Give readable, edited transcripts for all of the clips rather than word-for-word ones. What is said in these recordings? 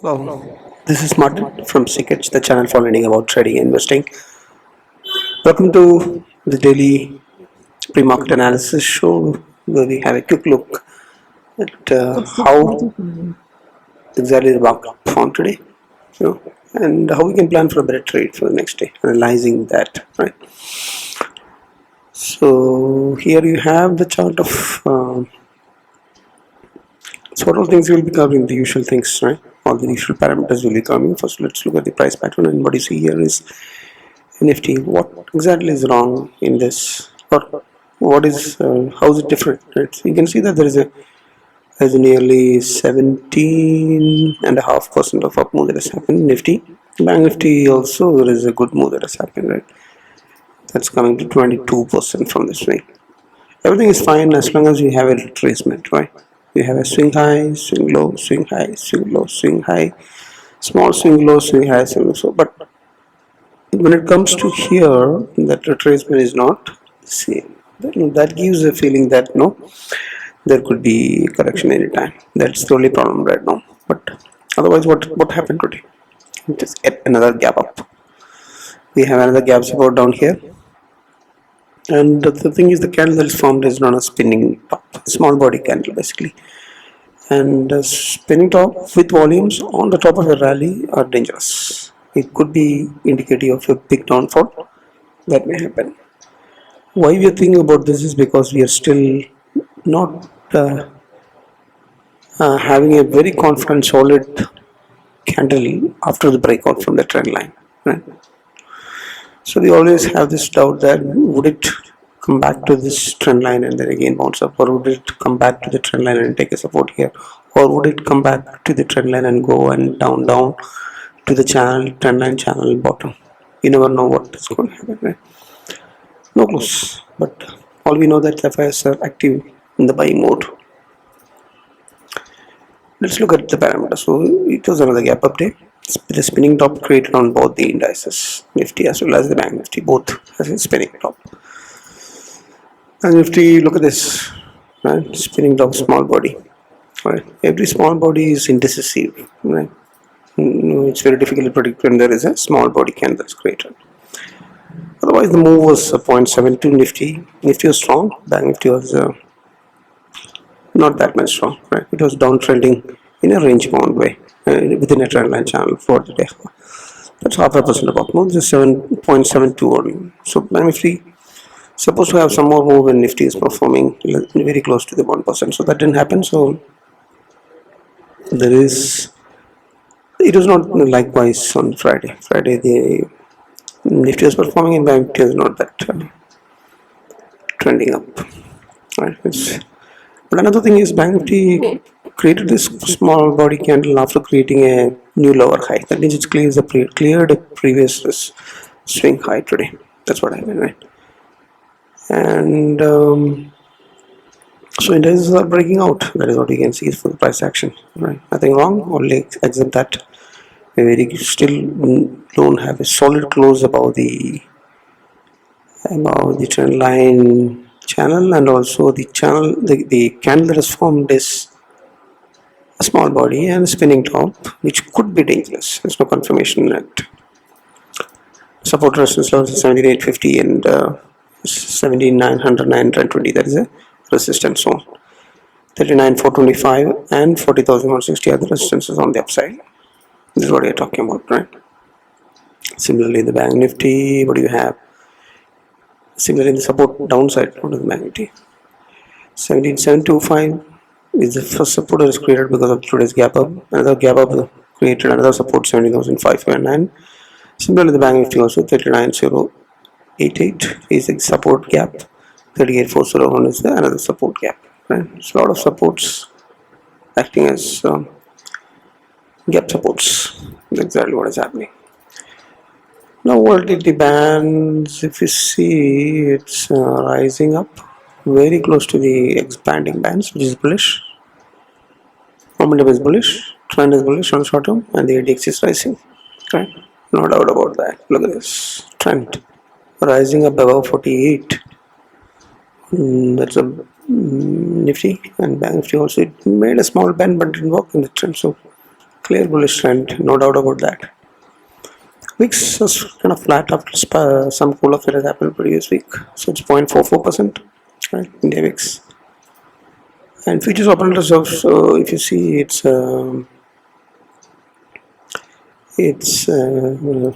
Hello, this is Martin from Secrets, the channel for learning about trading and investing. Welcome to the daily pre-market analysis show, where we have a quick look at how exactly the market performed today, and how we can plan for a better trade for the next day, analyzing that, right? So here you have the chart of sort of things we will be covering, the usual things, right? All the usual parameters will be coming. First, let's look at the price pattern, and what you see here is Nifty. What exactly is wrong in this, or what is how is it different? Right? So you can see that there is a nearly 17.5% of up move that has happened. Nifty, Banknifty also there is a good move that has happened. Right, that's coming to 22% from this way. Everything is fine as long as you have a retracement, right? You have a swing high, swing low, swing high, swing low, swing high, small swing low, swing high, swing low. So, but when it comes to here, that retracement is not the same. That gives a feeling that there could be correction anytime. That's the only problem right now. But otherwise, what happened today? Just yet another gap up. We have another gap support down here. And the thing is, the candle that is formed is not a spinning top, small body candle basically. And spinning top with volumes on the top of a rally are dangerous. It could be indicative of a big downfall that may happen. Why we are thinking about this is because we are still not having a very confident, solid candle after the breakout from the trend line. Right? So we always have this doubt that would it come back to this trend line and then again bounce up, or would it come back to the trend line and take a support here, or would it come back to the trend line and go and down to the trend line channel bottom. You never know what is going to happen, right? No clues, but all we know that the Fyers are active in the buying mode. Let's look at the parameters. So it was another gap up day. The spinning top created on both the indices, Nifty as well as the Banknifty, both has a spinning top. And Nifty, look at this, right? Spinning top, small body. Right? Every small body is indecisive, right? It's very difficult to predict when there is a small body candle that's created. Otherwise, the move was 0.72 Nifty. Nifty was strong. Banknifty was not that much strong, right? It was downtrending in a range bound way within a trend line channel for the day. That's 0.5% of up move, just 7.72 only. So Banknifty supposed to have some more move when Nifty is performing very close to the 1%. So that didn't happen. So it was not likewise on Friday. Friday the Nifty was performing and Banknifty was not that trending up. Right? But another thing is Banknifty created this small body candle after creating a new lower high. That means it cleared a previous swing high today. That's what I mean, right? And so indices are breaking out. That is what you can see for the price action. Right? Nothing wrong, only except that we still don't have a solid close above the trend line channel, and also the channel the candle that has formed is a small body and a spinning top, which could be dangerous. There's no confirmation yet. Support resistance levels is 7850 and 17900 that is a resistance zone. 39425 and 40,160 are the resistances on the upside. This is what we are talking about, right? Similarly, the Banknifty, what do you have? Similarly, the support downside, what is the Banknifty? 17725 is the first support that is created because of today's gap up. Another gap up created another support, 70,509. Similarly, the Banknifty also 39088 is a support gap. 38401 is another support gap. Right? So a lot of supports acting as gap supports. That's exactly what is happening. Now volatility bands, if you see, it's rising up very close to the expanding bands, which is bullish. Momentum is bullish, trend is bullish on short term, and the ADX is rising. Right? No doubt about that. Look at this trend rising up above 48. That's a Nifty and Banknifty also. It made a small bend but didn't work in the trend. So Clear bullish trend, no doubt about that. VIX is kind of flat after some cool off that has happened previous week, so it's 0.44%, right? India VIX. And futures open reserve, so if you see it's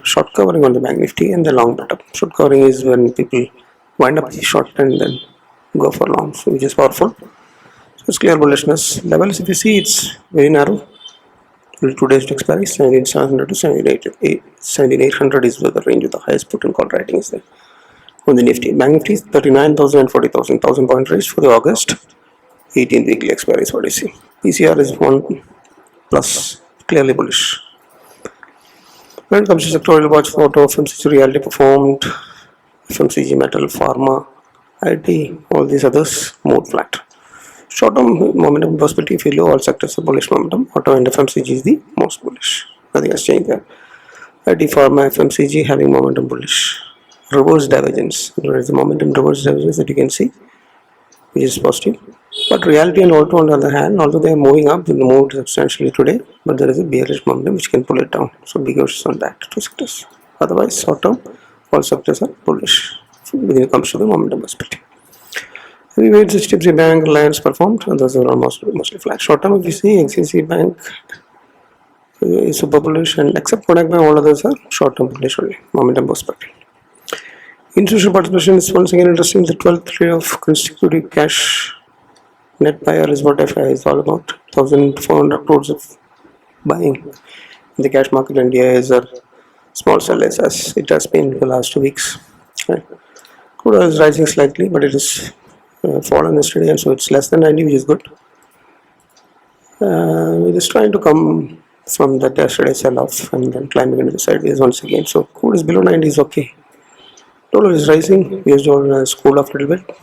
short covering on the Banknifty and the long bottom. Short covering is when people wind up the short and then go for long, so which is powerful. So it's clear bullishness. Levels, if you see, it's very narrow. Till today's expiry, 17,700 to 17,800 is where the range of the highest put and call writing is there. On the Nifty, Banknifty is 39,000 and 40,000, 1,000 point range for the August 18th weekly expiry is what I see. PCR is 1 plus, clearly bullish. When it comes to sectorial watch photo, FMCG reality performed, FMCG metal, pharma, IT, all these others moved flat. Short-term momentum perspective, if you look, all sectors are bullish momentum. Auto and FMCG is the most bullish. Nothing has changed there. IT, pharma, FMCG having momentum bullish. Reverse divergence. There is a momentum reverse divergence that you can see, which is positive. But reality and auto on the other hand, although they are moving up, they moved substantially today, but there is a bearish momentum which can pull it down. So be cautious on that two sectors. Otherwise, short-term, all sectors are bullish when it comes to the momentum perspective. Heavyweights, HDFC Bank, Reliance performed, and those are almost mostly flat. Short term, if you see, XCC Bank is super bullish, and except Kodak Bank, all others are short term bullish only, momentum perspective. Institutional participation is once again interesting. The 12th day of consecutive cash net buyer is what FI is all about. 1,400 crores of buying in the cash market. India is a small sell as it has been the last 2 weeks. Right. Crude oil is rising slightly, but it is fallen yesterday, and so it's less than 90, which is good. It is trying to come from that yesterday sell-off and then climbing into the sideways once again. So crude is below 90 is okay. Dollar is rising. US dollar has cooled off a little bit.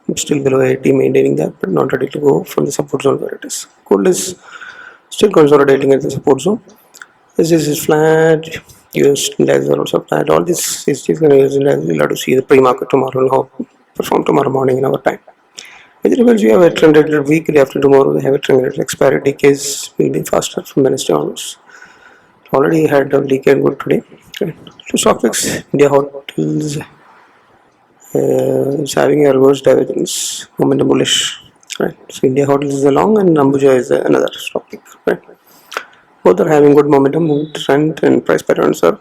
It's still below 80, maintaining that, but not ready to go from the support zone where it is. Gold is still consolidating at the support zone. This is flat. US index are also flat. All this is just going to we'll have to see the pre-market tomorrow and how perform tomorrow morning in our time. Vegetables, we have a trend rated weekly. After tomorrow, we have a trend rated expiry. Decays will be faster from Wednesday onwards. Already had a decay good today. Okay. So stock picks, India Hotels is having a reverse divergence, momentum bullish. Right. So India Hotels is a long and Ambuja is another stock pick. Right. Both are having good momentum, trend and price patterns are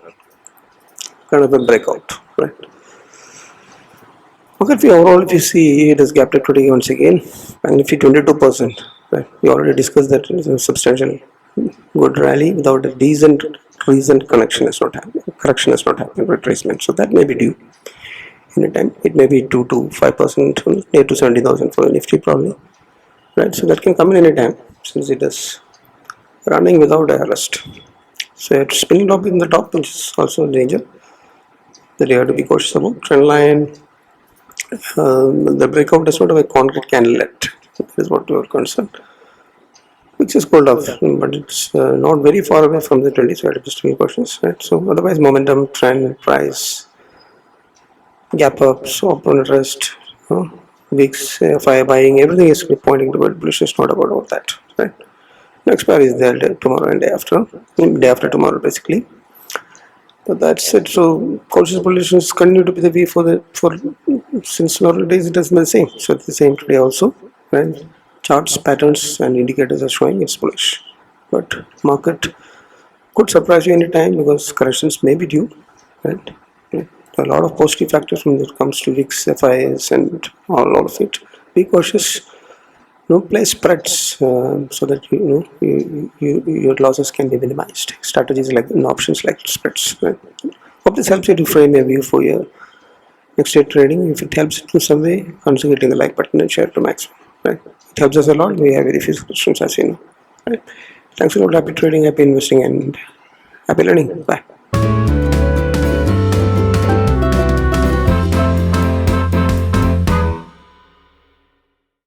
kind of a breakout. Right. Okay, overall, if you see, it has gapped up today once again. Banknifty 22%. Right. We already discussed that it is a substantial good rally without a decent recent correction is not happening. Retracement. So that may be due in a time. It may be 2 to 5%, near to 70,000 for the Nifty probably. Right. So that can come in any time since it is running without a rest. So it's spinning top in the top, which is also a danger that you have to be cautious about. Trend line. The breakout is sort of a concrete candlelet. That is what we are concerned. Which is cooled off, but it's not very far away from the 20, so I have to be cautious. Right? So otherwise, momentum, trend, price, gap up, swap on rest, weeks, fire buying, everything is pointing toward bullish. It's not about all that. Right? Next pair is there tomorrow and day after tomorrow, basically. But that's it. So cautious bullishness continue to be the way for since normal days it has been the same. So it's the same today also. Right? Charts, patterns, and indicators are showing it's bullish. But market could surprise you anytime because corrections may be due. Right? A lot of positive factors when it comes to VIX, FIs, and all of it. Be cautious. Play spreads so that your losses can be minimized. Strategies like options like spreads. Right? Hope this helps you to frame a view for your next day trading. If it helps in some way, consider hitting the like button and share to maximum. Right? It helps us a lot. We have very few questions, as you know. Right? Thanks a lot. Happy trading, happy investing, and happy learning. Bye.